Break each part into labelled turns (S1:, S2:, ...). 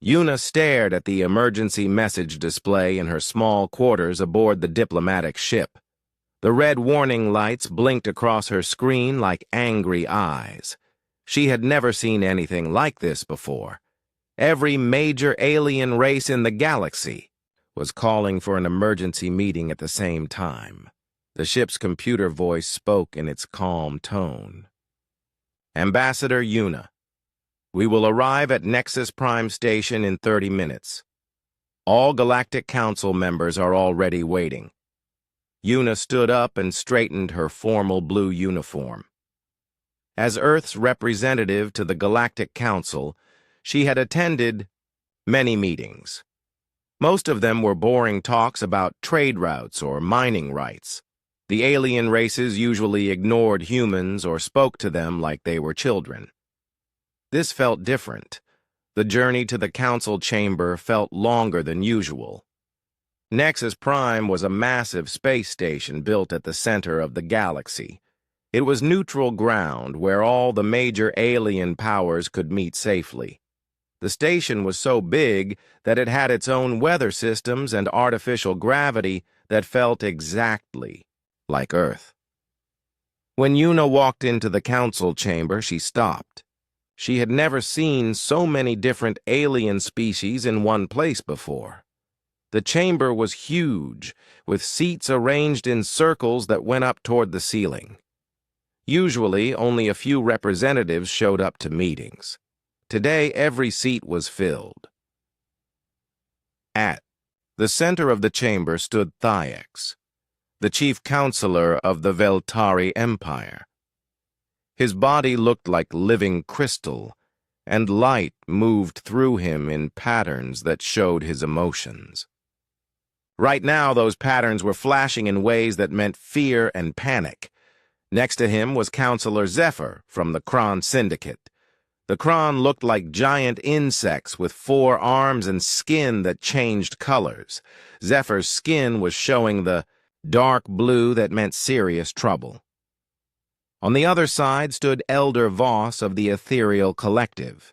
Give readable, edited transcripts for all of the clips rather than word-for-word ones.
S1: Yuna stared at the emergency message display in her small quarters aboard the diplomatic ship. The red warning lights blinked across her screen like angry eyes. She had never seen anything like this before. Every major alien race in the galaxy was calling for an emergency meeting at the same time. The ship's computer voice spoke in its calm tone. Ambassador Yuna, we will arrive at Nexus Prime Station in 30 minutes. All Galactic Council members are already waiting. Yuna stood up and straightened her formal blue uniform. As Earth's representative to the Galactic Council, she had attended many meetings. Most of them were boring talks about trade routes or mining rights. The alien races usually ignored humans or spoke to them like they were children. This felt different. The journey to the council chamber felt longer than usual. Nexus Prime was a massive space station built at the center of the galaxy. It was neutral ground where all the major alien powers could meet safely. The station was so big that it had its own weather systems and artificial gravity that felt exactly like Earth. When Yuna walked into the council chamber, she stopped. She had never seen so many different alien species in one place before. The chamber was huge, with seats arranged in circles that went up toward the ceiling. Usually, only a few representatives showed up to meetings. Today, every seat was filled. At the center of the chamber stood Thyax, the chief counselor of the Veltari Empire. His body looked like living crystal, and light moved through him in patterns that showed his emotions. Right now, those patterns were flashing in ways that meant fear and panic. Next to him was Counselor Zephyr from the Kron Syndicate. The Kron looked like giant insects with 4 arms and skin that changed colors. Zephyr's skin was showing the dark blue that meant serious trouble. On the other side stood Elder Voss of the Ethereal Collective.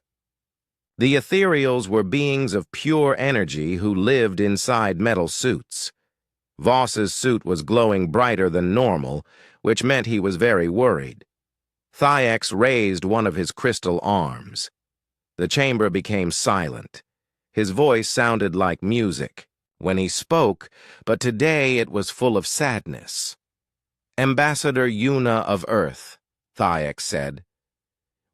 S1: The Ethereals were beings of pure energy who lived inside metal suits. Voss's suit was glowing brighter than normal, which meant he was very worried. Thyax raised one of his crystal arms. The chamber became silent. His voice sounded like music when he spoke, but today it was full of sadness. Ambassador Yuna of Earth, Thyax said,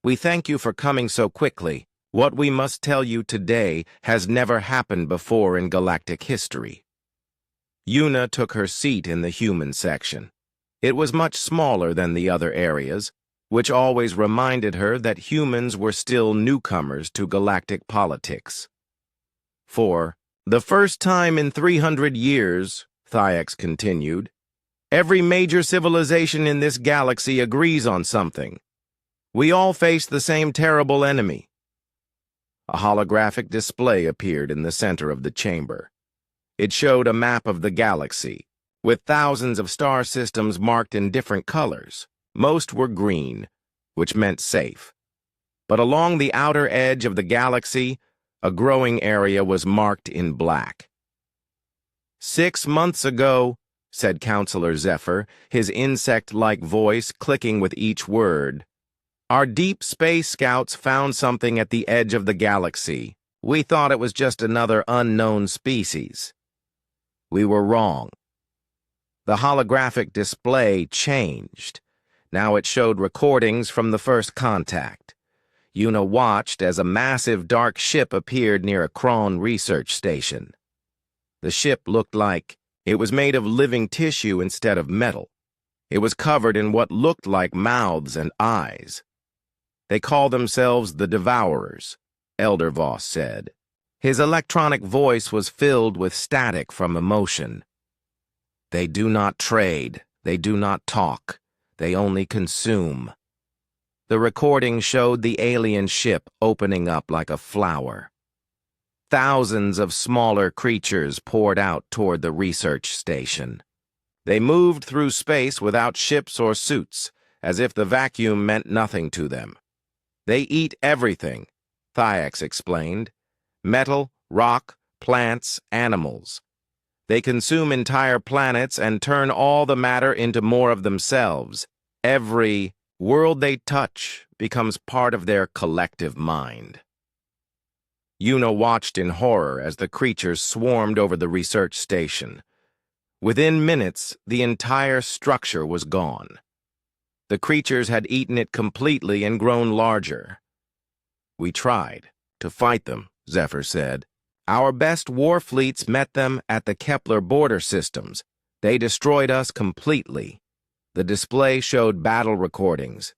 S1: we thank you for coming so quickly. What we must tell you today has never happened before in galactic history. Yuna took her seat in the human section. It was much smaller than the other areas, which always reminded her that humans were still newcomers to galactic politics. For the first time in 300 years, Thyax continued, every major civilization in this galaxy agrees on something. We all face the same terrible enemy. A holographic display appeared in the center of the chamber. It showed a map of the galaxy, with thousands of star systems marked in different colors. Most were green, which meant safe. But along the outer edge of the galaxy, a growing area was marked in black. 6 months ago, said Counselor Zephyr, his insect-like voice clicking with each word, our deep space scouts found something at the edge of the galaxy. We thought it was just another unknown species. We were wrong. The holographic display changed. Now it showed recordings from the first contact. Yuna watched as a massive dark ship appeared near a Kron research station. The ship looked like it was made of living tissue instead of metal. It was covered in what looked like mouths and eyes. They call themselves the Devourers, Elder Voss said. His electronic voice was filled with static from emotion. They do not trade. They do not talk. They only consume. The recording showed the alien ship opening up like a flower. Thousands of smaller creatures poured out toward the research station. They moved through space without ships or suits, as if the vacuum meant nothing to them. They eat everything, Thyax explained. Metal, rock, plants, animals. They consume entire planets and turn all the matter into more of themselves. Every world they touch becomes part of their collective mind. Yuna watched in horror as the creatures swarmed over the research station. Within minutes, the entire structure was gone. The creatures had eaten it completely and grown larger. "We tried to fight them," Zephyr said. "Our best war fleets met them at the Kepler border systems. They destroyed us completely." The display showed battle recordings.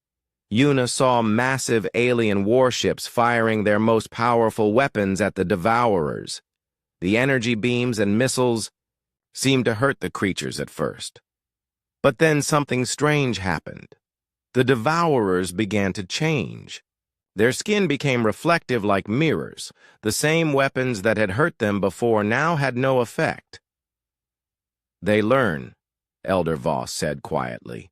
S1: Yuna saw massive alien warships firing their most powerful weapons at the Devourers. The energy beams and missiles seemed to hurt the creatures at first. But then something strange happened. The Devourers began to change. Their skin became reflective like mirrors. The same weapons that had hurt them before now had no effect. "They learn," Elder Voss said quietly.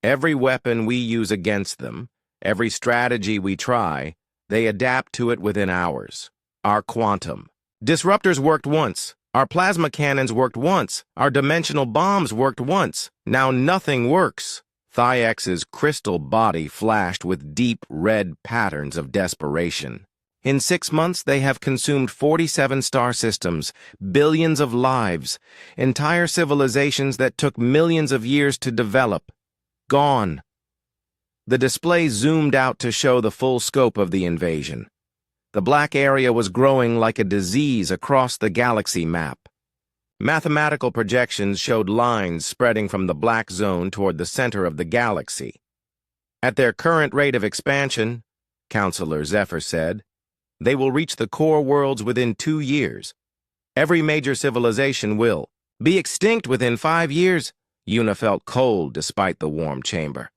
S1: "Every weapon we use against them, every strategy we try, they adapt to it within hours. Our quantum disruptors worked once. Our plasma cannons worked once. Our dimensional bombs worked once. Now nothing works." Thayex's crystal body flashed with deep red patterns of desperation. "In 6 months, they have consumed 47 star systems, billions of lives, entire civilizations that took millions of years to develop. Gone." The display zoomed out to show the full scope of the invasion. The black area was growing like a disease across the galaxy map. Mathematical projections showed lines spreading from the black zone toward the center of the galaxy. "At their current rate of expansion," Counselor Zephyr said, "they will reach the core worlds within 2 years. Every major civilization will be extinct within 5 years." Yuna felt cold despite the warm chamber.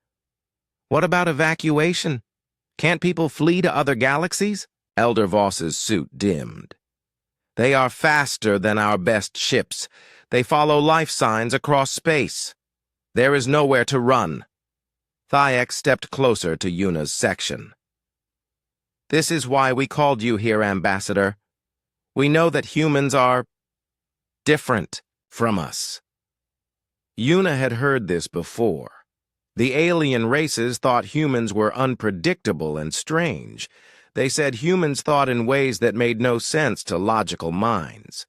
S1: "What about evacuation? Can't people flee to other galaxies?" Elder Voss's suit dimmed. "They are faster than our best ships. They follow life signs across space. There is nowhere to run." Thayex stepped closer to Yuna's section. "This is why we called you here, Ambassador. We know that humans are different from us." Yuna had heard this before. The alien races thought humans were unpredictable and strange. They said humans thought in ways that made no sense to logical minds.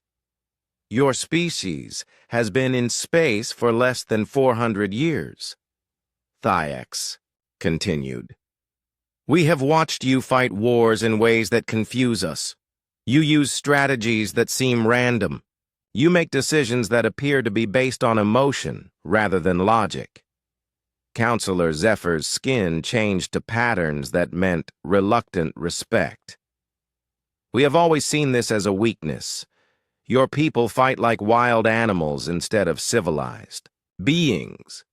S1: "Your species has been in space for less than 400 years," Thayex continued. "We have watched you fight wars in ways that confuse us. You use strategies that seem random. You make decisions that appear to be based on emotion rather than logic." Counselor Zephyr's skin changed to patterns that meant reluctant respect. "We have always seen this as a weakness. Your people fight like wild animals instead of civilized beings.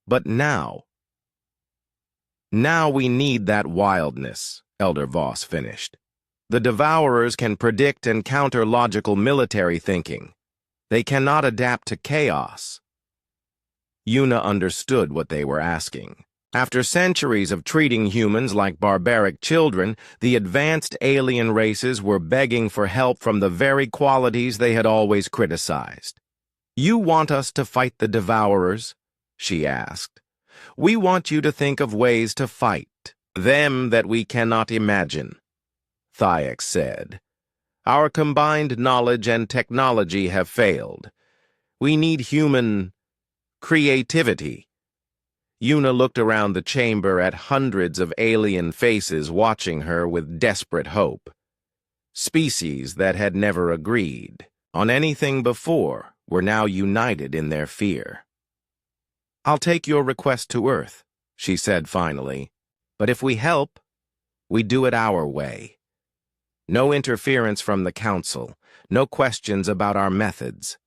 S1: But now we need that wildness," Elder Voss finished. "The Devourers can predict and counter logical military thinking. They cannot adapt to chaos." Yuna understood what they were asking. After centuries of treating humans like barbaric children, the advanced alien races were begging for help from the very qualities they had always criticized. "You want us to fight the Devourers?" she asked. "We want you to think of ways to fight them that we cannot imagine," Thayex said. "Our combined knowledge and technology have failed. We need human creativity." Yuna looked around the chamber at hundreds of alien faces watching her with desperate hope. Species that had never agreed on anything before were now united in their fear. "I'll take your request to Earth," she said finally. "But if we help, we do it our way. No interference from the Council, no questions about our methods."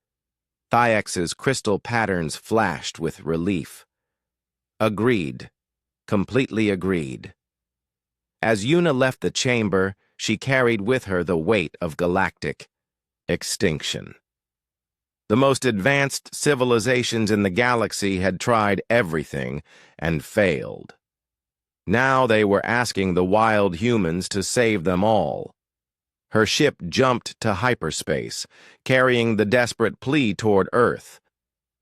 S1: Thayex's crystal patterns flashed with relief. "Agreed. Completely agreed." As Yuna left the chamber, she carried with her the weight of galactic extinction. The most advanced civilizations in the galaxy had tried everything and failed. Now they were asking the wild humans to save them all. Her ship jumped to hyperspace, carrying the desperate plea toward Earth.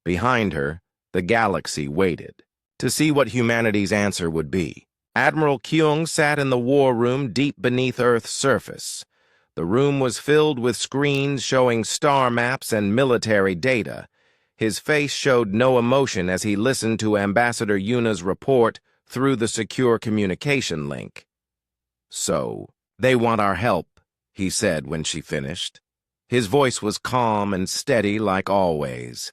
S1: Behind her, the galaxy waited to see what humanity's answer would be. Admiral Kyung sat in the war room deep beneath Earth's surface. The room was filled with screens showing star maps and military data. His face showed no emotion as he listened to Ambassador Yuna's report through the secure communication link. "So, they want our help," he said when she finished. His voice was calm and steady like always.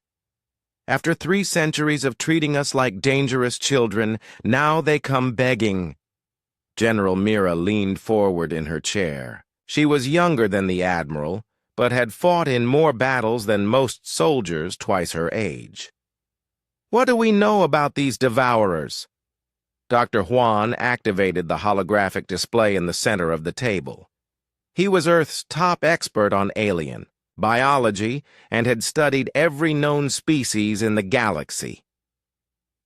S1: "After 3 centuries of treating us like dangerous children, now they come begging." General Mira leaned forward in her chair. She was younger than the Admiral, but had fought in more battles than most soldiers twice her age. "What do we know about these devourers?" Dr. Huan activated the holographic display in the center of the table. He was Earth's top expert on alien biology and had studied every known species in the galaxy.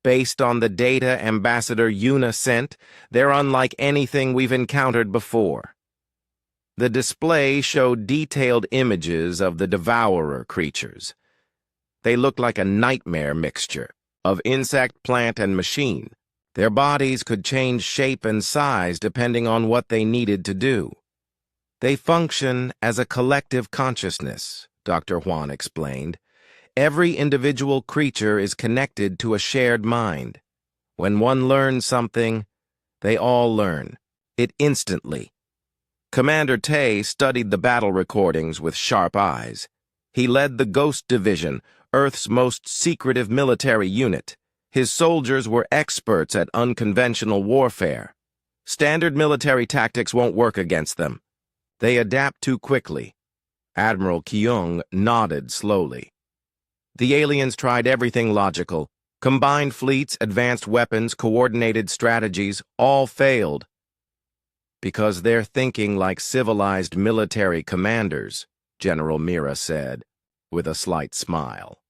S1: Based on the data Ambassador Yuna sent, they're unlike anything we've encountered before. The display showed detailed images of the devourer creatures. They looked like a nightmare mixture of insect, plant, and machine. Their bodies could change shape and size depending on what they needed to do. "They function as a collective consciousness," Dr. Huan explained. "Every individual creature is connected to a shared mind. When one learns something, they all learn it instantly." Commander Tay studied the battle recordings with sharp eyes. He led the Ghost Division, Earth's most secretive military unit. His soldiers were experts at unconventional warfare. Standard military tactics won't work against them. They adapt too quickly. Admiral Kyung nodded slowly. The aliens tried everything logical. Combined fleets, advanced weapons, coordinated strategies, all failed. "Because they're thinking like civilized military commanders," General Mira said, with a slight smile.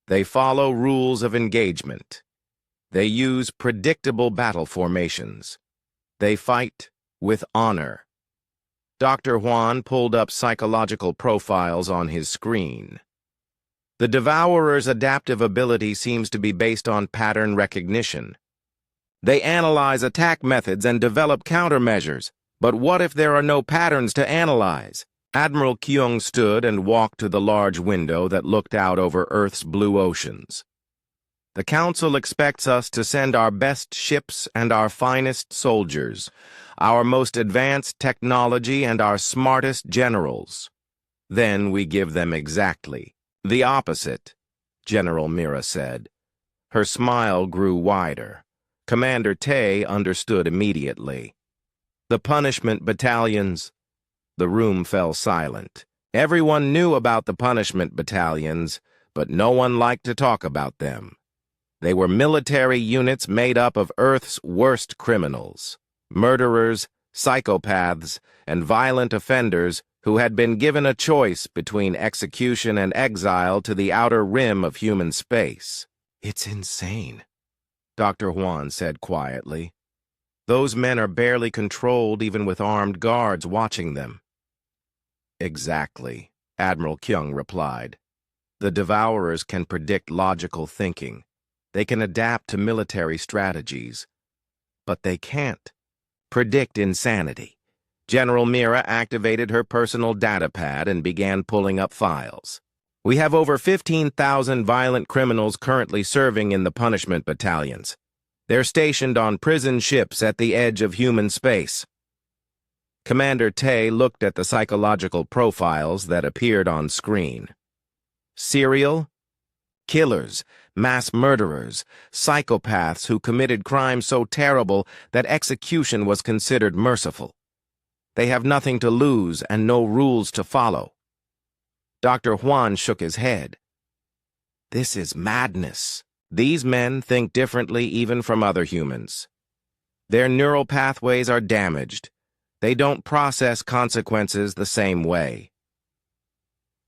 S1: "They follow rules of engagement. They use predictable battle formations. They fight with honor." Dr. Huan pulled up psychological profiles on his screen. "The Devourer's adaptive ability seems to be based on pattern recognition. They analyze attack methods and develop countermeasures. But what if there are no patterns to analyze?" Admiral Kyung stood and walked to the large window that looked out over Earth's blue oceans. "The Council expects us to send our best ships and our finest soldiers, our most advanced technology and our smartest generals. Then we give them exactly the opposite," General Mira said. Her smile grew wider. Commander Tay understood immediately. "The punishment battalions." The room fell silent. Everyone knew about the punishment battalions, but no one liked to talk about them. They were military units made up of Earth's worst criminals, murderers, psychopaths, and violent offenders who had been given a choice between execution and exile to the outer rim of human space. "It's insane," Dr. Huan said quietly. "Those men are barely controlled even with armed guards watching them." "Exactly," Admiral Kyung replied. "The Devourers can predict logical thinking. They can adapt to military strategies. But they can't predict insanity." General Mira activated her personal data pad and began pulling up files. "We have over 15,000 violent criminals currently serving in the punishment battalions. They're stationed on prison ships at the edge of human space." Commander Tay looked at the psychological profiles that appeared on screen. Serial killers, mass murderers, psychopaths who committed crimes so terrible that execution was considered merciful. They have nothing to lose and no rules to follow. Dr. Huan shook his head. "This is madness. These men think differently even from other humans. Their neural pathways are damaged. They don't process consequences the same way."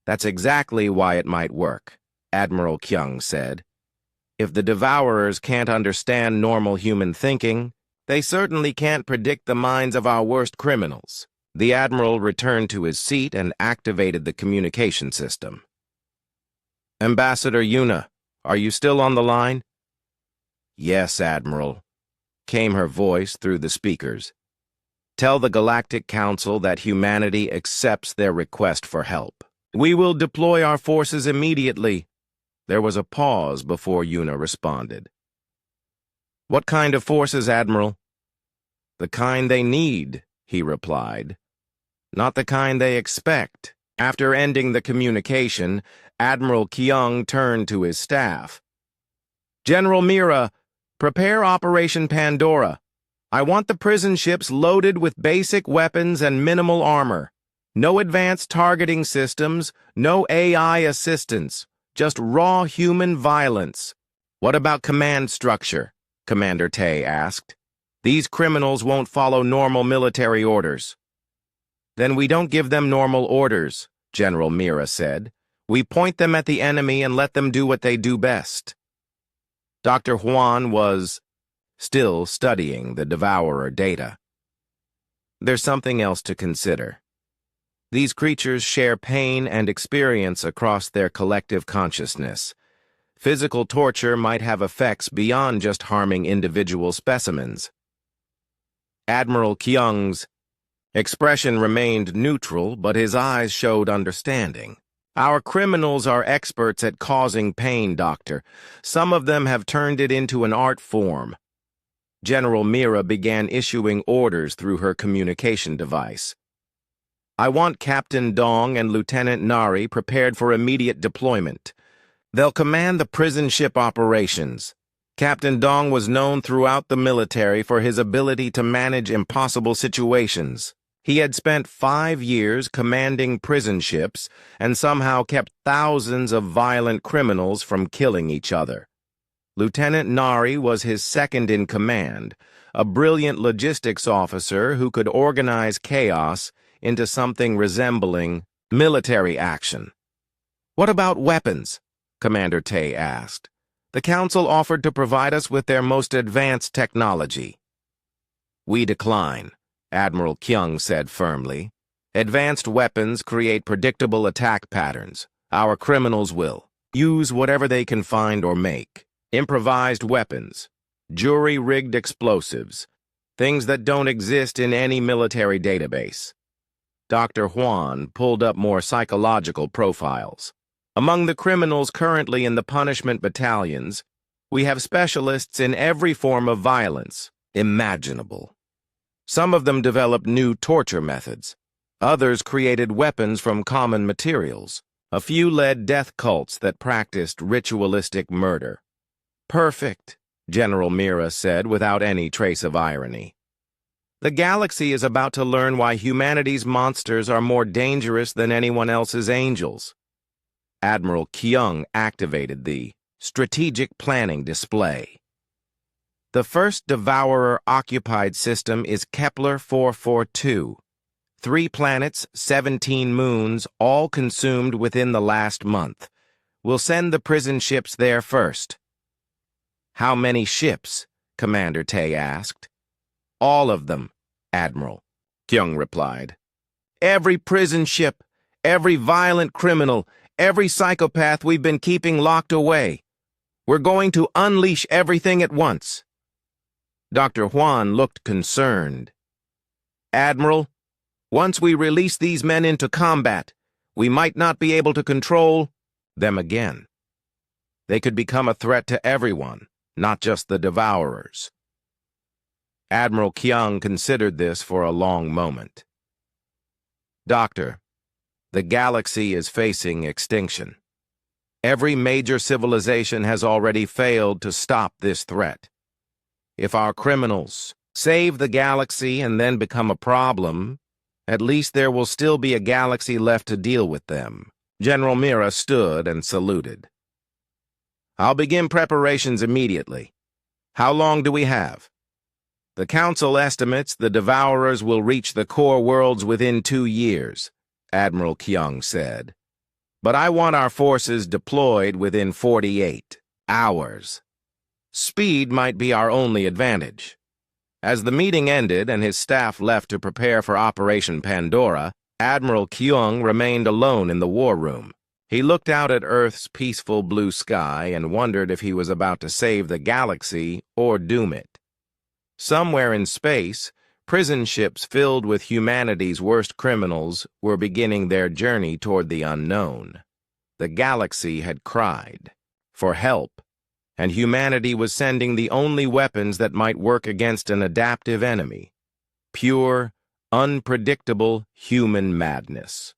S1: "That's exactly why it might work," Admiral Kyung said. "If the Devourers can't understand normal human thinking, they certainly can't predict the minds of our worst criminals. The Admiral returned to his seat and activated the communication system. Ambassador Yuna, are you still on the line? Yes, Admiral, came her voice through the speakers. Tell the Galactic Council that humanity accepts their request for help. We will deploy our forces immediately. There was a pause before Yuna responded. What kind of forces, Admiral? The kind they need, he replied. Not the kind they expect. After ending the communication, Admiral Kyung turned to his staff. General Mira, prepare Operation Pandora. I want the prison ships loaded with basic weapons and minimal armor. No advanced targeting systems, no AI assistance, just raw human violence. What about command structure? Commander Tay asked. These criminals won't follow normal military orders. Then we don't give them normal orders, General Mira said. We point them at the enemy and let them do what they do best. Dr. Huan was still studying the Devourer data. There's something else to consider. These creatures share pain and experience across their collective consciousness. Physical torture might have effects beyond just harming individual specimens. Admiral Kyung's expression remained neutral, but his eyes showed understanding. Our criminals are experts at causing pain, Doctor. Some of them have turned it into an art form. General Mira began issuing orders through her communication device. I want Captain Dong and Lieutenant Nari prepared for immediate deployment. They'll command the prison ship operations. Captain Dong was known throughout the military for his ability to manage impossible situations. He had spent 5 years commanding prison ships and somehow kept thousands of violent criminals from killing each other. Lieutenant Nari was his second in command, a brilliant logistics officer who could organize chaos into something resembling military action. What about weapons? Commander Tay asked. The Council offered to provide us with their most advanced technology. We decline, Admiral Kyung said firmly. Advanced weapons create predictable attack patterns. Our criminals will use whatever they can find or make. Improvised weapons, jury-rigged explosives, things that don't exist in any military database. Dr. Huan pulled up more psychological profiles. Among the criminals currently in the punishment battalions, we have specialists in every form of violence imaginable. Some of them developed new torture methods. Others created weapons from common materials. A few led death cults that practiced ritualistic murder. Perfect, General Mira said without any trace of irony. The galaxy is about to learn why humanity's monsters are more dangerous than anyone else's angels. Admiral Kyung activated the strategic planning display. The first Devourer-occupied system is Kepler 442. 3 planets, 17 moons, all consumed within the last month. We'll send the prison ships there first. How many ships? Commander Tay asked. All of them, Admiral, Kyung replied. Every prison ship, every violent criminal, every psychopath we've been keeping locked away. We're going to unleash everything at once. Dr. Huan looked concerned. Admiral, once we release these men into combat, we might not be able to control them again. They could become a threat to everyone, not just the Devourers. Admiral Kyung considered this for a long moment. Doctor, the galaxy is facing extinction. Every major civilization has already failed to stop this threat. If our criminals save the galaxy and then become a problem, at least there will still be a galaxy left to deal with them. General Mira stood and saluted. I'll begin preparations immediately. How long do we have? The Council estimates the Devourers will reach the core worlds within 2 years, Admiral Kyung said. But I want our forces deployed within 48 hours. Speed might be our only advantage. As the meeting ended and his staff left to prepare for Operation Pandora, Admiral Kyung remained alone in the war room. He looked out at Earth's peaceful blue sky and wondered if he was about to save the galaxy or doom it. Somewhere in space, prison ships filled with humanity's worst criminals were beginning their journey toward the unknown. The galaxy had cried for help, and humanity was sending the only weapons that might work against an adaptive enemy: pure, unpredictable human madness.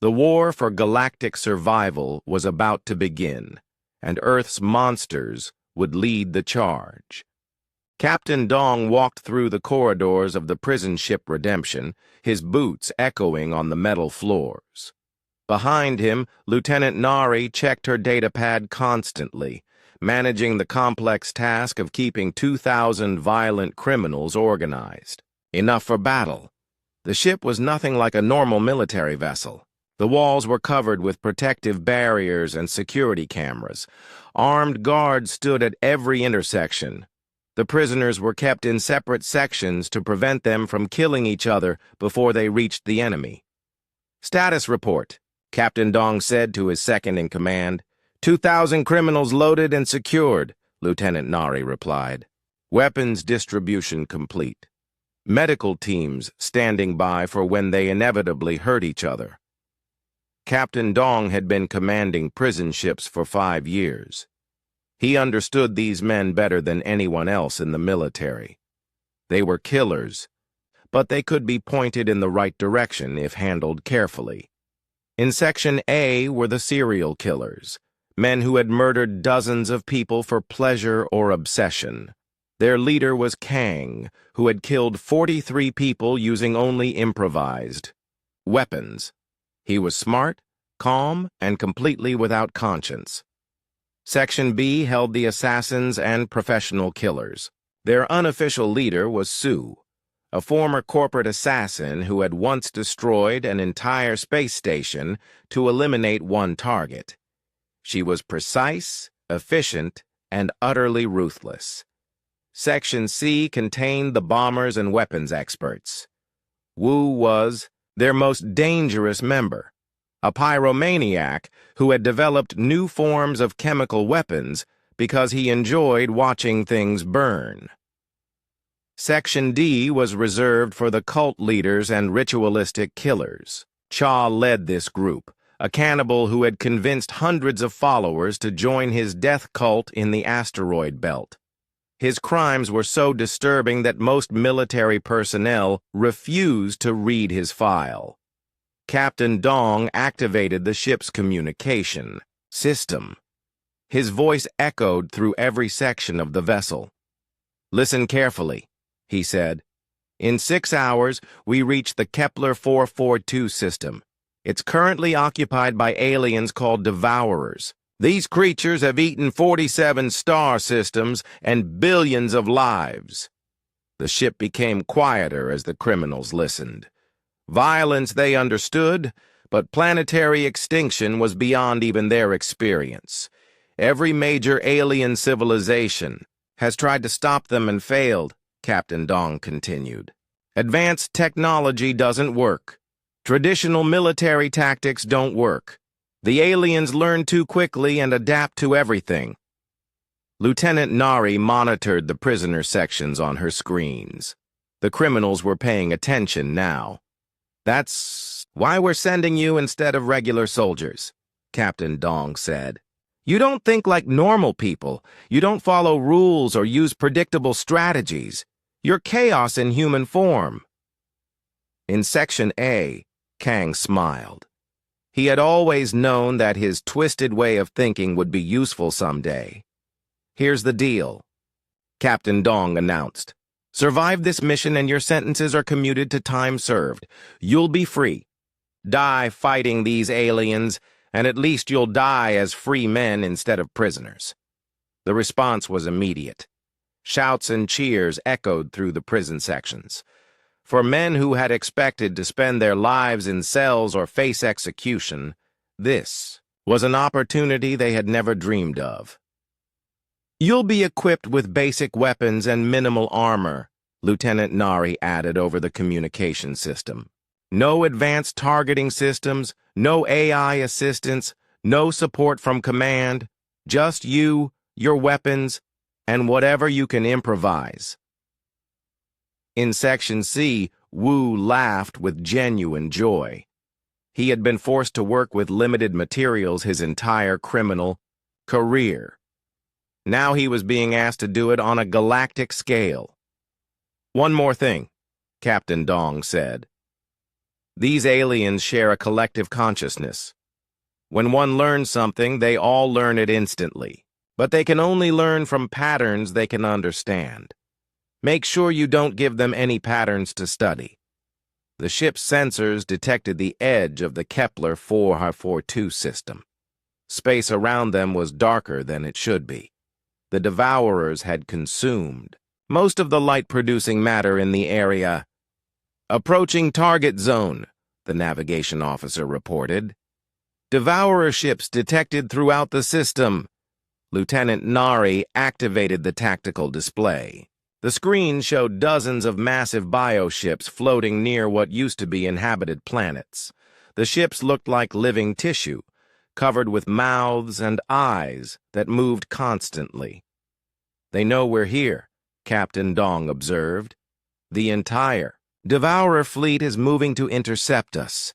S1: The war for galactic survival was about to begin, and Earth's monsters would lead the charge. Captain Dong walked through the corridors of the prison ship Redemption, his boots echoing on the metal floors. Behind him, Lieutenant Nari checked her datapad constantly, managing the complex task of keeping 2,000 violent criminals organized. Enough for battle. The ship was nothing like a normal military vessel. The walls were covered with protective barriers and security cameras. Armed guards stood at every intersection. The prisoners were kept in separate sections to prevent them from killing each other before they reached the enemy. "Status report," Captain Dong said to his second-in-command. 2,000 criminals loaded and secured," Lieutenant Nari replied. "Weapons distribution complete. Medical teams standing by for when they inevitably hurt each other." Captain Dong had been commanding prison ships for 5 years. He understood these men better than anyone else in the military. They were killers, but they could be pointed in the right direction if handled carefully. In Section A were the serial killers, men who had murdered dozens of people for pleasure or obsession. Their leader was Kang, who had killed 43 people using only improvised weapons. He was smart, calm, and completely without conscience. Section B held the assassins and professional killers. Their unofficial leader was Sue, a former corporate assassin who had once destroyed an entire space station to eliminate one target. She was precise, efficient, and utterly ruthless. Section C contained the bombers and weapons experts. Wu was their most dangerous member, a pyromaniac who had developed new forms of chemical weapons because he enjoyed watching things burn. Section D was reserved for the cult leaders and ritualistic killers. Cha led this group, a cannibal who had convinced hundreds of followers to join his death cult in the asteroid belt. His crimes were so disturbing that most military personnel refused to read his file. Captain Dong activated the ship's communication system. His voice echoed through every section of the vessel. "Listen carefully," he said. "In 6 hours, we reach the Kepler 442 system. It's currently occupied by aliens called Devourers. These creatures have eaten 47 star systems and billions of lives." The ship became quieter as the criminals listened. Violence they understood, but planetary extinction was beyond even their experience. Every major alien civilization has tried to stop them and failed, Captain Dong continued. Advanced technology doesn't work. Traditional military tactics don't work. The aliens learn too quickly and adapt to everything. Lieutenant Nari monitored the prisoner sections on her screens. The criminals were paying attention now. "That's why we're sending you instead of regular soldiers," Captain Dong said. "You don't think like normal people. You don't follow rules or use predictable strategies. You're chaos in human form." In Section A, Kang smiled. He had always known that his twisted way of thinking would be useful someday. "Here's the deal," Captain Dong announced. "Survive this mission and your sentences are commuted to time served. You'll be free. Die fighting these aliens, and at least you'll die as free men instead of prisoners." The response was immediate. Shouts and cheers echoed through the prison sections. For men who had expected to spend their lives in cells or face execution, this was an opportunity they had never dreamed of. You'll be equipped with basic weapons and minimal armor, Lieutenant Nari added over the communication system. No advanced targeting systems, no AI assistance, no support from command, just you, your weapons, and whatever you can improvise. In Section C, Wu laughed with genuine joy. He had been forced to work with limited materials his entire criminal career. Now he was being asked to do it on a galactic scale. One more thing, Captain Dong said. These aliens share a collective consciousness. When one learns something, they all learn it instantly. But they can only learn from patterns they can understand. Make sure you don't give them any patterns to study. The ship's sensors detected the edge of the Kepler 442 system. Space around them was darker than it should be. The Devourers had consumed most of the light-producing matter in the area. Approaching target zone, the navigation officer reported. Devourer ships detected throughout the system. Lieutenant Nari activated the tactical display. The screen showed dozens of massive bioships floating near what used to be inhabited planets. The ships looked like living tissue, covered with mouths and eyes that moved constantly. They know we're here, Captain Dong observed. The entire Devourer fleet is moving to intercept us.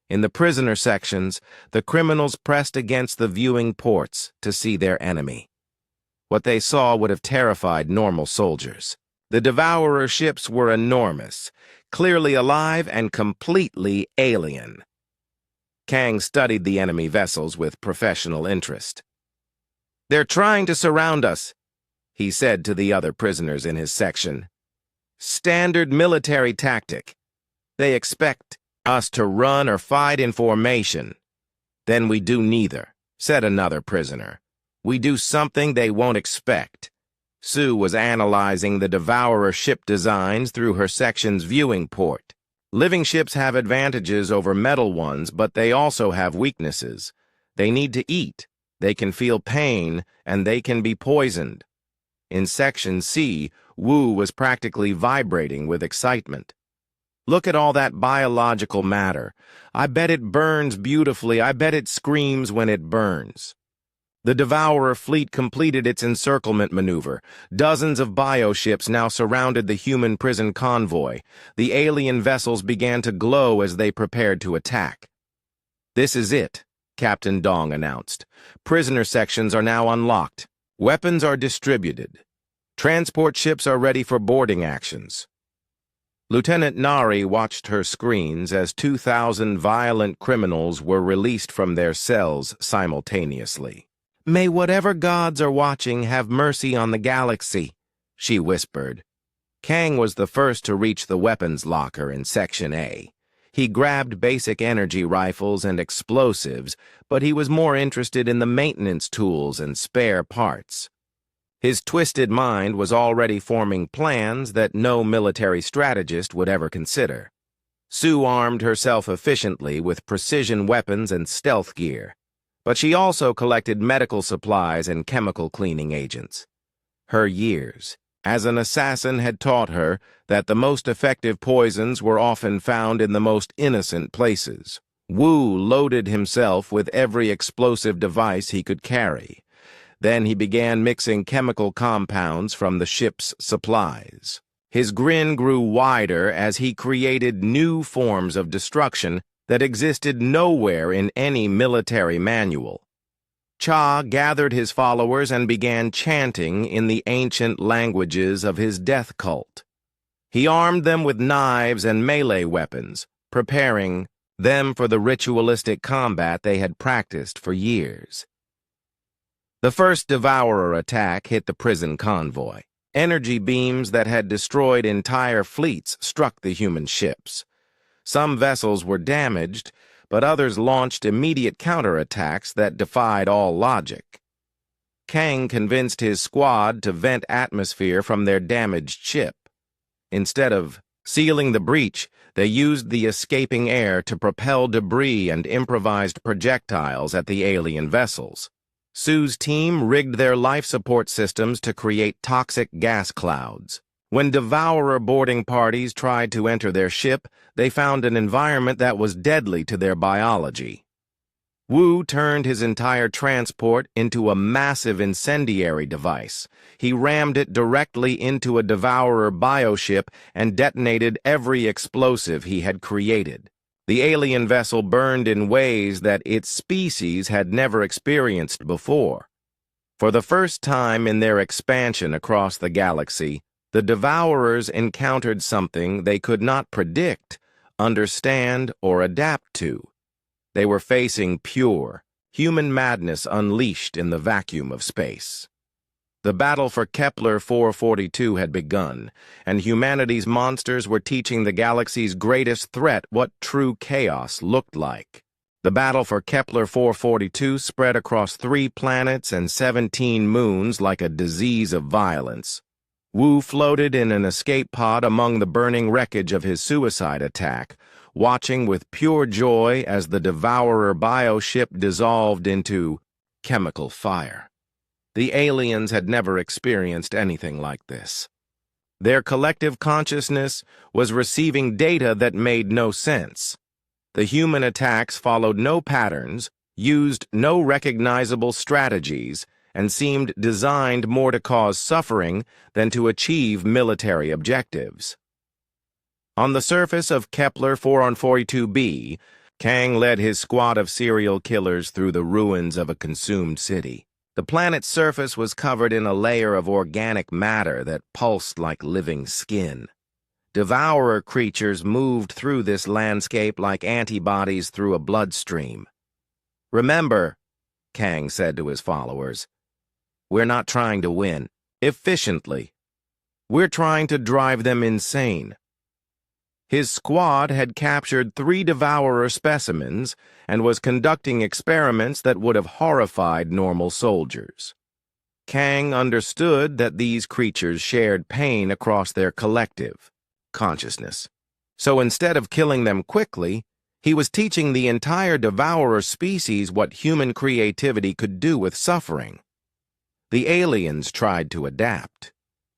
S1: In the prisoner sections, the criminals pressed against the viewing ports to see their enemy. What they saw would have terrified normal soldiers. The Devourer ships were enormous, clearly alive and completely alien. Kang studied the enemy vessels with professional interest. "They're trying to surround us," he said to the other prisoners in his section. "Standard military tactic. They expect us to run or fight in formation. Then we do neither," said another prisoner. "We do something they won't expect." Sue was analyzing the Devourer ship designs through her section's viewing port. Living ships have advantages over metal ones, but they also have weaknesses. They need to eat, they can feel pain, and they can be poisoned. In Section C, Wu was practically vibrating with excitement. "Look at all that biological matter. I bet it burns beautifully. I bet it screams when it burns." The Devourer fleet completed its encirclement maneuver. Dozens of bioships now surrounded the human prison convoy. The alien vessels began to glow as they prepared to attack. "This is it," Captain Dong announced. "Prisoner sections are now unlocked. Weapons are distributed. Transport ships are ready for boarding actions." Lieutenant Nari watched her screens as 2,000 violent criminals were released from their cells simultaneously. "May whatever gods are watching have mercy on the galaxy," she whispered. Kang was the first to reach the weapons locker in Section A. He grabbed basic energy rifles and explosives, but he was more interested in the maintenance tools and spare parts. His twisted mind was already forming plans that no military strategist would ever consider. Sue armed herself efficiently with precision weapons and stealth gear, but she also collected medical supplies and chemical cleaning agents. Her years as an assassin had taught her that the most effective poisons were often found in the most innocent places. Wu loaded himself with every explosive device he could carry. Then he began mixing chemical compounds from the ship's supplies. His grin grew wider as he created new forms of destruction that existed nowhere in any military manual. Cha gathered his followers and began chanting in the ancient languages of his death cult. He armed them with knives and melee weapons, preparing them for the ritualistic combat they had practiced for years. The first Devourer attack hit the prison convoy. Energy beams that had destroyed entire fleets struck the human ships. Some vessels were damaged, but others launched immediate counterattacks that defied all logic. Kang convinced his squad to vent atmosphere from their damaged ship. Instead of sealing the breach, they used the escaping air to propel debris and improvised projectiles at the alien vessels. Sue's team rigged their life support systems to create toxic gas clouds. When devourer boarding parties tried to enter their ship, they found an environment that was deadly to their biology. Wu turned his entire transport into a massive incendiary device. He rammed it directly into a devourer bioship and detonated every explosive he had created. The alien vessel burned in ways that its species had never experienced before. For the first time in their expansion across the galaxy, the devourers encountered something they could not predict, understand, or adapt to. They were facing pure, human madness unleashed in the vacuum of space. The battle for Kepler 442 had begun, and humanity's monsters were teaching the galaxy's greatest threat what true chaos looked like. The battle for Kepler 442 spread across 3 planets and 17 moons like a disease of violence. Wu floated in an escape pod among the burning wreckage of his suicide attack, watching with pure joy as the devourer bioship dissolved into chemical fire. The aliens had never experienced anything like this. Their collective consciousness was receiving data that made no sense. The human attacks followed no patterns, used no recognizable strategies, and seemed designed more to cause suffering than to achieve military objectives. On the surface of Kepler 442b, Kang led his squad of serial killers through the ruins of a consumed city. The planet's surface was covered in a layer of organic matter that pulsed like living skin. Devourer creatures moved through this landscape like antibodies through a bloodstream. "Remember," Kang said to his followers, "we're not trying to win efficiently. We're trying to drive them insane." His squad had captured 3 devourer specimens and was conducting experiments that would have horrified normal soldiers. Kang understood that these creatures shared pain across their collective consciousness. So instead of killing them quickly, he was teaching the entire devourer species what human creativity could do with suffering. The aliens tried to adapt.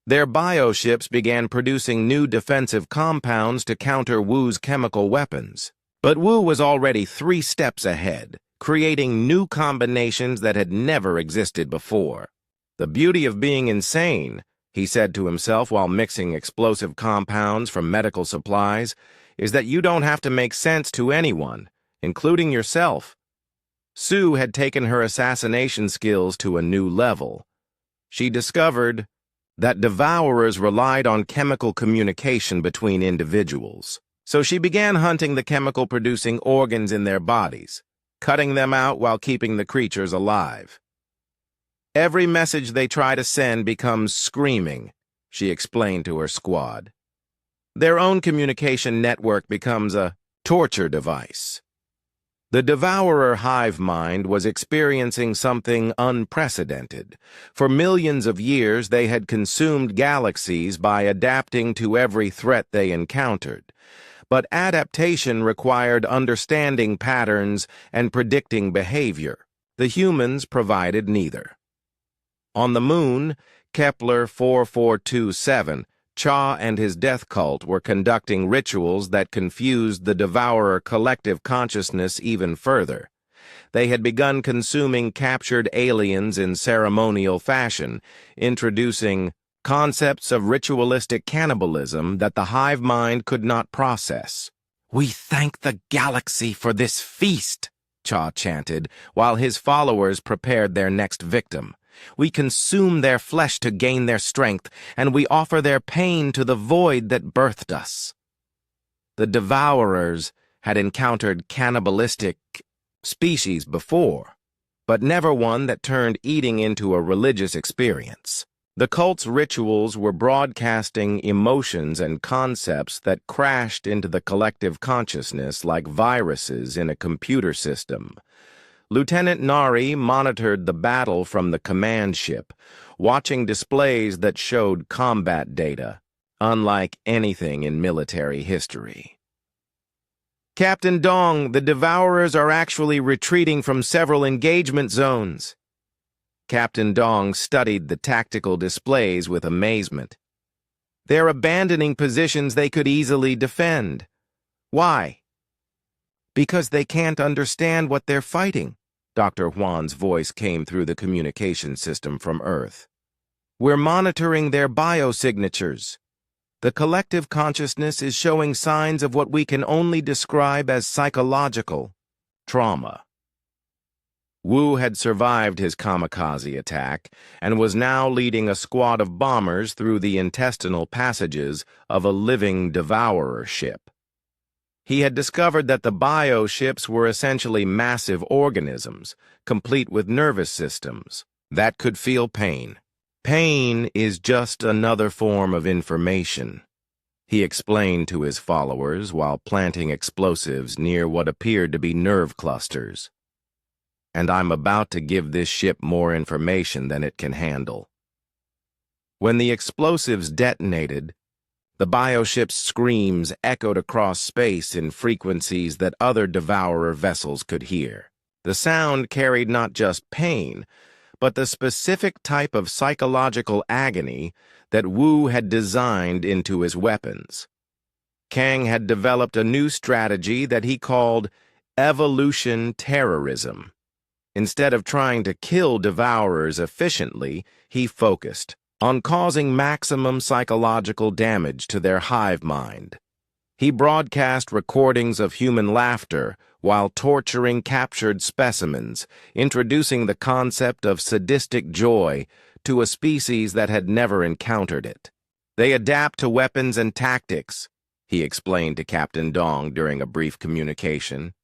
S1: Their bioships began producing new defensive compounds to counter Wu's chemical weapons. But Wu was already 3 steps ahead, creating new combinations that had never existed before. "The beauty of being insane," he said to himself while mixing explosive compounds from medical supplies, "is that you don't have to make sense to anyone, including yourself." Sue had taken her assassination skills to a new level. She discovered that devourers relied on chemical communication between individuals. So she began hunting the chemical-producing organs in their bodies, cutting them out while keeping the creatures alive. "Every message they try to send becomes screaming," she explained to her squad. "Their own communication network becomes a torture device." The devourer hive mind was experiencing something unprecedented. For millions of years, they had consumed galaxies by adapting to every threat they encountered. But adaptation required understanding patterns and predicting behavior. The humans provided neither. On the moon, Kepler 4427, Cha and his death cult were conducting rituals that confused the devourer collective consciousness even further. They had begun consuming captured aliens in ceremonial fashion, introducing concepts of ritualistic cannibalism that the hive mind could not process. "We thank the galaxy for this feast," Cha chanted, while his followers prepared their next victim. "We consume their flesh to gain their strength, and we offer their pain to the void that birthed us." The devourers had encountered cannibalistic species before, but never one that turned eating into a religious experience. The cult's rituals were broadcasting emotions and concepts that crashed into the collective consciousness like viruses in a computer system. Lieutenant Nari monitored the battle from the command ship, watching displays that showed combat data, unlike anything in military history. "Captain Dong, the Devourers are actually retreating from several engagement zones." Captain Dong studied the tactical displays with amazement. They're abandoning positions they could easily defend. Why? Because they can't understand what they're fighting. Dr. Huan's voice came through the communication system from Earth. We're monitoring their biosignatures. The collective consciousness is showing signs of what we can only describe as psychological trauma. Wu had survived his kamikaze attack and was now leading a squad of bombers through the intestinal passages of a living devourer ship. He had discovered that the bioships were essentially massive organisms, complete with nervous systems, that could feel pain. Pain is just another form of information, he explained to his followers while planting explosives near what appeared to be nerve clusters. And I'm about to give this ship more information than it can handle. When the explosives detonated, the bioship's screams echoed across space in frequencies that other devourer vessels could hear. The sound carried not just pain, but the specific type of psychological agony that Wu had designed into his weapons. Kang had developed a new strategy that he called evolution terrorism. Instead of trying to kill devourers efficiently, he focused on causing maximum psychological damage to their hive mind. He broadcast recordings of human laughter while torturing captured specimens, introducing the concept of sadistic joy to a species that had never encountered it. They adapt to weapons and tactics, he explained to Captain Dong during a brief communication.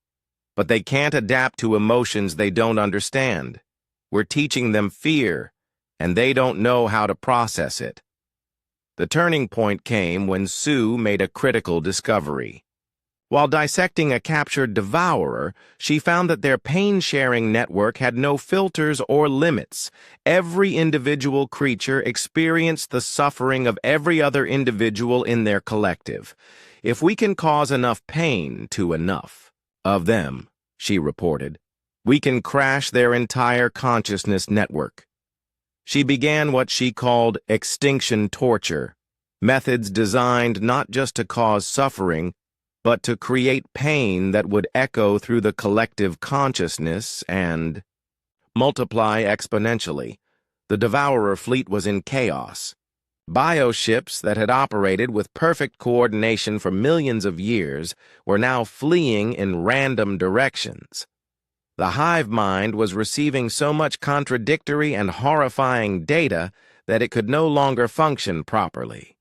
S1: But they can't adapt to emotions they don't understand. We're teaching them fear, and they don't know how to process it. The turning point came when Sue made a critical discovery. While dissecting a captured devourer, she found that their pain-sharing network had no filters or limits. Every individual creature experienced the suffering of every other individual in their collective. If we can cause enough pain to enough of them, she reported, we can crash their entire consciousness network. She began what she called extinction torture, methods designed not just to cause suffering, but to create pain that would echo through the collective consciousness and multiply exponentially. The Devourer fleet was in chaos. Bioships that had operated with perfect coordination for millions of years were now fleeing in random directions. The hive mind was receiving so much contradictory and horrifying data that it could no longer function properly.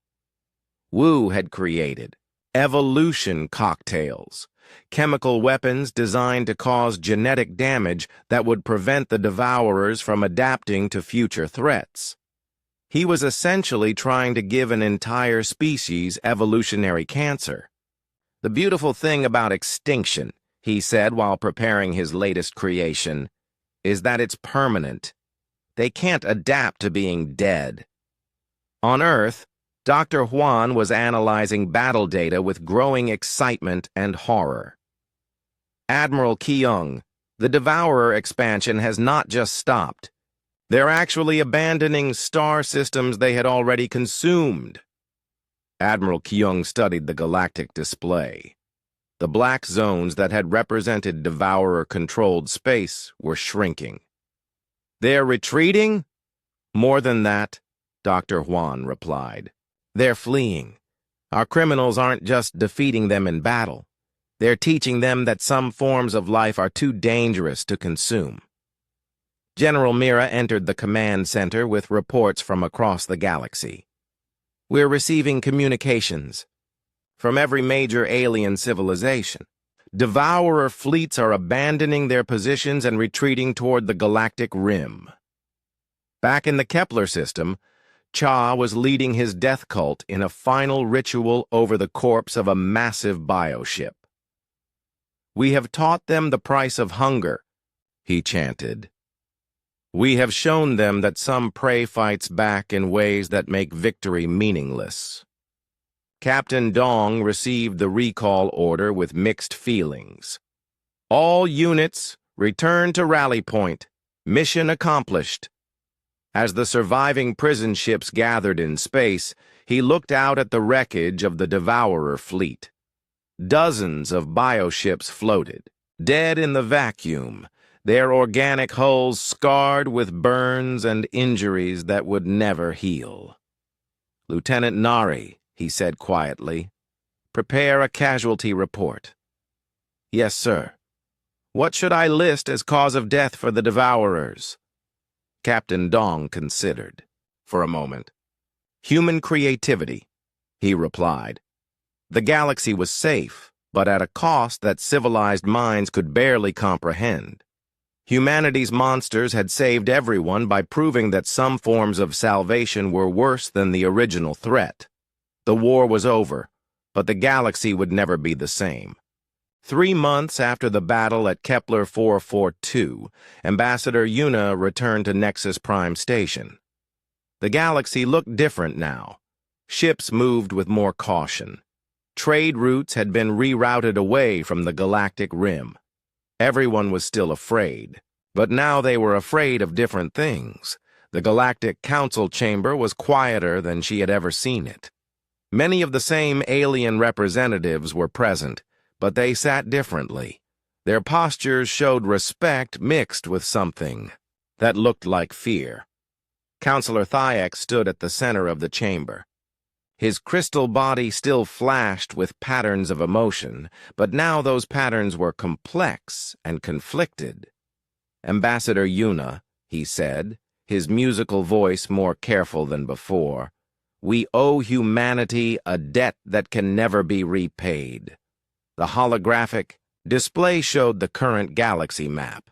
S1: Wu had created evolution cocktails, chemical weapons designed to cause genetic damage that would prevent the devourers from adapting to future threats. He was essentially trying to give an entire species evolutionary cancer. The beautiful thing about extinction, he said while preparing his latest creation, is that it's permanent. They can't adapt to being dead. On Earth, Dr. Huan was analyzing battle data with growing excitement and horror. Admiral Keung, the Devourer expansion has not just stopped. They're actually abandoning star systems they had already consumed. Admiral Keung studied the galactic display. The black zones that had represented Devourer-controlled space were shrinking. They're retreating? More than that, Dr. Huan replied. They're fleeing. Our criminals aren't just defeating them in battle. They're teaching them that some forms of life are too dangerous to consume. General Mira entered the command center with reports from across the galaxy. We're receiving communications from every major alien civilization. Devourer fleets are abandoning their positions and retreating toward the galactic rim. Back in the Kepler system, Cha was leading his death cult in a final ritual over the corpse of a massive bioship. We have taught them the price of hunger, he chanted. We have shown them that some prey fights back in ways that make victory meaningless. Captain Dong received the recall order with mixed feelings. All units, return to rally point. Mission accomplished. As the surviving prison ships gathered in space, he looked out at the wreckage of the Devourer fleet. Dozens of bioships floated, dead in the vacuum, their organic hulls scarred with burns and injuries that would never heal. "Lieutenant Nari," he said quietly, "prepare a casualty report." "Yes, sir." "What should I list as cause of death for the Devourers?" Captain Dong considered for a moment. "Human creativity," he replied. The galaxy was safe, but at a cost that civilized minds could barely comprehend. Humanity's monsters had saved everyone by proving that some forms of salvation were worse than the original threat. The war was over, but the galaxy would never be the same. 3 months after the battle at Kepler 442, Ambassador Yuna returned to Nexus Prime Station. The galaxy looked different now. Ships moved with more caution. Trade routes had been rerouted away from the galactic rim. Everyone was still afraid, but now they were afraid of different things. The Galactic Council chamber was quieter than she had ever seen it. Many of the same alien representatives were present, but they sat differently. Their postures showed respect mixed with something that looked like fear. Counselor Thyax stood at the center of the chamber. His crystal body still flashed with patterns of emotion, but now those patterns were complex and conflicted. "Ambassador Yuna," he said, his musical voice more careful than before, "we owe humanity a debt that can never be repaid." The holographic display showed the current galaxy map.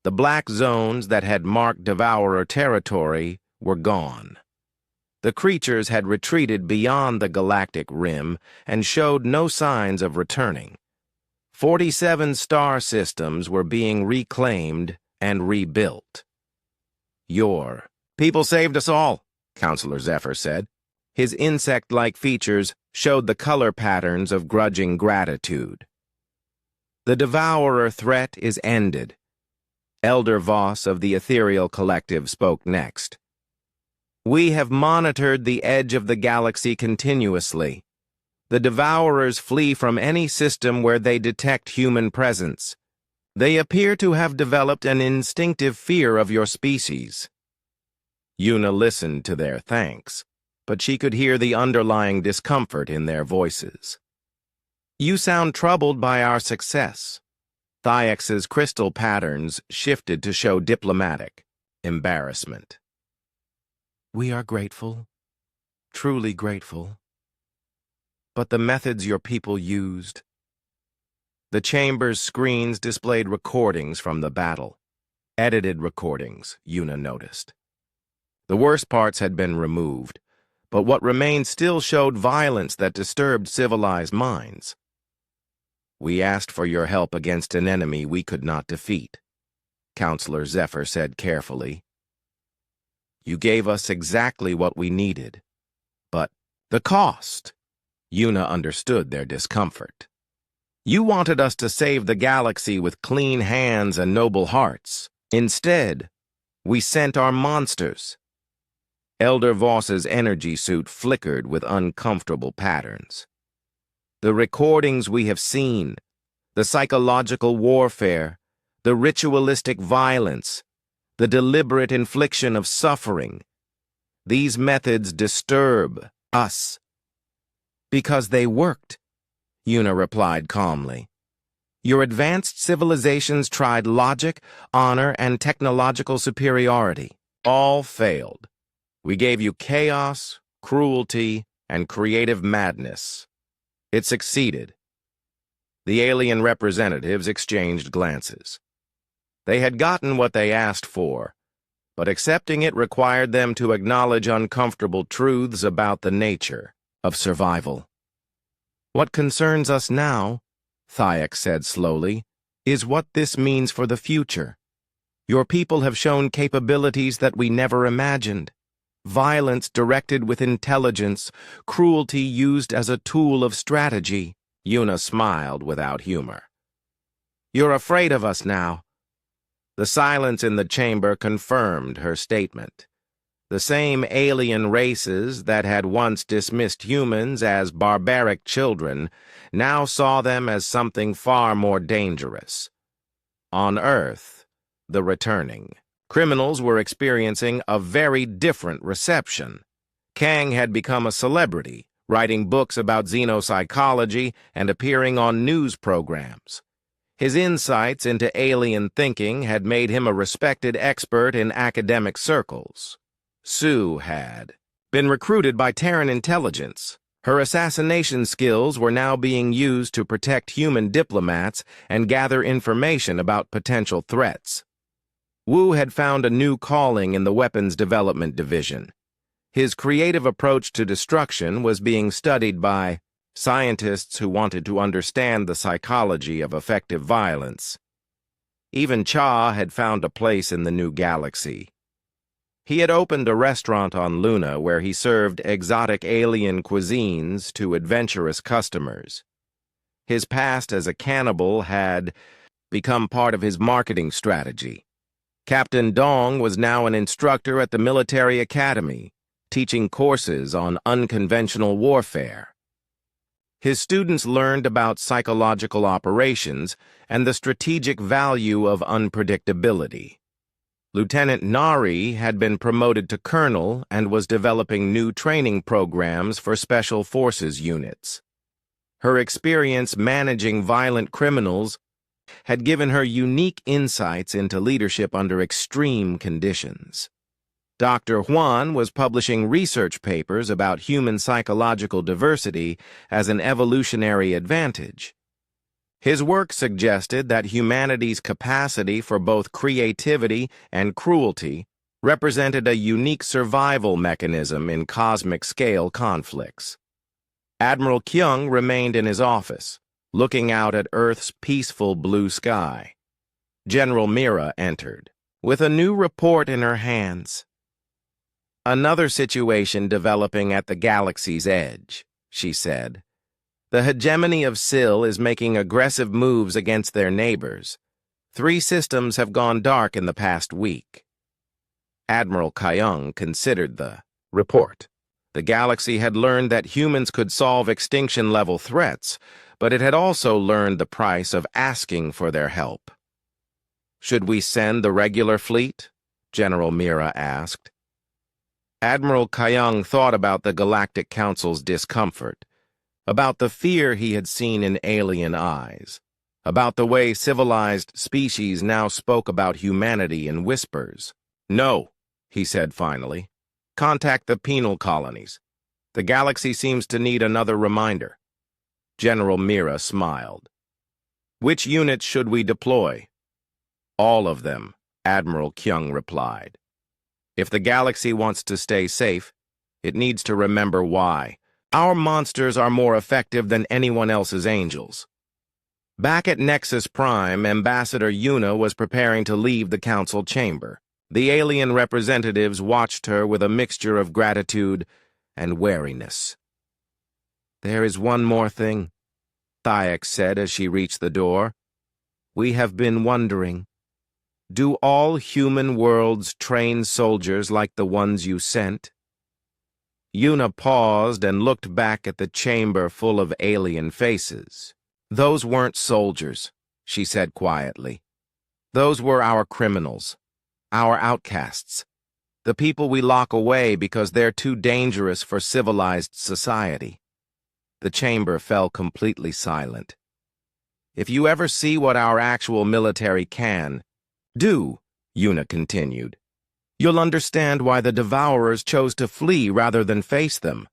S1: The black zones that had marked Devourer territory were gone. The creatures had retreated beyond the galactic rim and showed no signs of returning. 47 star systems were being reclaimed and rebuilt. "Your people saved us all," Counselor Zephyr said. His insect-like features showed the color patterns of grudging gratitude. "The Devourer threat is ended." Elder Voss of the Ethereal Collective spoke next. "We have monitored the edge of the galaxy continuously. The Devourers flee from any system where they detect human presence. They appear to have developed an instinctive fear of your species." Yuna listened to their thanks, but she could hear the underlying discomfort in their voices. "You sound troubled by our success." Thyax's crystal patterns shifted to show diplomatic embarrassment. "We are grateful, truly grateful. But the methods your people used..." The chamber's screens displayed recordings from the battle. Edited recordings, Yuna noticed. The worst parts had been removed, but what remained still showed violence that disturbed civilized minds. "We asked for your help against an enemy we could not defeat," Counselor Zephyr said carefully. "You gave us exactly what we needed. But the cost..." Yuna understood their discomfort. "You wanted us to save the galaxy with clean hands and noble hearts. Instead, we sent our monsters." Elder Voss's energy suit flickered with uncomfortable patterns. "The recordings we have seen, the psychological warfare, the ritualistic violence, the deliberate infliction of suffering. These methods disturb us." "Because they worked," Yuna replied calmly. "Your advanced civilizations tried logic, honor, and technological superiority. All failed. We gave you chaos, cruelty, and creative madness. It succeeded." The alien representatives exchanged glances. They had gotten what they asked for, but accepting it required them to acknowledge uncomfortable truths about the nature of survival. "What concerns us now," Thyax said slowly, "is what this means for the future. Your people have shown capabilities that we never imagined. Violence directed with intelligence, cruelty used as a tool of strategy." Yuna smiled without humor. "You're afraid of us now." The silence in the chamber confirmed her statement. The same alien races that had once dismissed humans as barbaric children now saw them as something far more dangerous. On Earth, the returning criminals were experiencing a very different reception. Kang had become a celebrity, writing books about xenopsychology and appearing on news programs. His insights into alien thinking had made him a respected expert in academic circles. Sue had been recruited by Terran intelligence. Her assassination skills were now being used to protect human diplomats and gather information about potential threats. Wu had found a new calling in the Weapons Development Division. His creative approach to destruction was being studied by scientists who wanted to understand the psychology of effective violence. Even Cha had found a place in the new galaxy. He had opened a restaurant on Luna where he served exotic alien cuisines to adventurous customers. His past as a cannibal had become part of his marketing strategy. Captain Dong was now an instructor at the military academy, teaching courses on unconventional warfare. His students learned about psychological operations and the strategic value of unpredictability. Lieutenant Nari had been promoted to colonel and was developing new training programs for special forces units. Her experience managing violent criminals had given her unique insights into leadership under extreme conditions. Dr. Huan was publishing research papers about human psychological diversity as an evolutionary advantage. His work suggested that humanity's capacity for both creativity and cruelty represented a unique survival mechanism in cosmic-scale conflicts. Admiral Kyung remained in his office, looking out at Earth's peaceful blue sky. General Mira entered, with a new report in her hands. "Another situation developing at the galaxy's edge," she said. "The hegemony of Sil is making aggressive moves against their neighbors. 3 systems have gone dark in the past week." Admiral Kyung considered the report. The galaxy had learned that humans could solve extinction-level threats, but it had also learned the price of asking for their help. "Should we send the regular fleet?" General Mira asked. Admiral Kyung thought about the Galactic Council's discomfort, about the fear he had seen in alien eyes, about the way civilized species now spoke about humanity in whispers. "No," he said finally. "Contact the penal colonies. The galaxy seems to need another reminder." General Mira smiled. "Which units should we deploy?" "All of them," Admiral Kyung replied. "If the galaxy wants to stay safe, it needs to remember why. Our monsters are more effective than anyone else's angels." Back at Nexus Prime, Ambassador Yuna was preparing to leave the council chamber. The alien representatives watched her with a mixture of gratitude and wariness. "There is one more thing," Thyax said as she reached the door. "We have been wondering. Do all human worlds train soldiers like the ones you sent?" Yuna paused and looked back at the chamber full of alien faces. "Those weren't soldiers," she said quietly. "Those were our criminals, our outcasts, the people we lock away because they're too dangerous for civilized society." The chamber fell completely silent. "If you ever see what our actual military can do," Yuna continued, "you'll understand why the Devourers chose to flee rather than face them."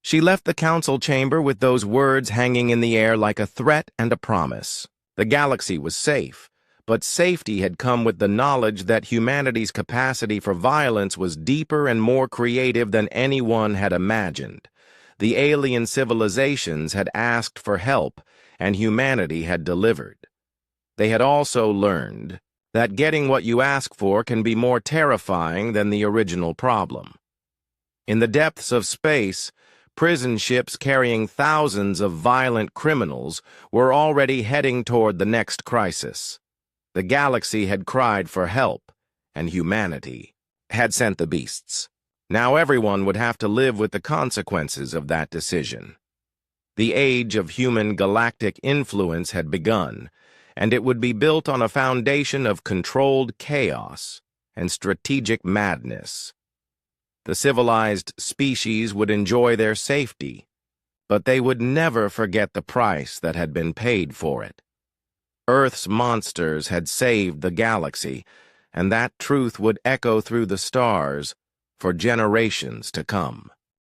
S1: She left the council chamber with those words hanging in the air like a threat and a promise. The galaxy was safe, but safety had come with the knowledge that humanity's capacity for violence was deeper and more creative than anyone had imagined. The alien civilizations had asked for help, and humanity had delivered. They had also learned that getting what you ask for can be more terrifying than the original problem. In the depths of space, prison ships carrying thousands of violent criminals were already heading toward the next crisis. The galaxy had cried for help, and humanity had sent the beasts. Now everyone would have to live with the consequences of that decision. The age of human galactic influence had begun, and it would be built on a foundation of controlled chaos and strategic madness. The civilized species would enjoy their safety, but they would never forget the price that had been paid for it. Earth's monsters had saved the galaxy, and that truth would echo through the stars for generations to come.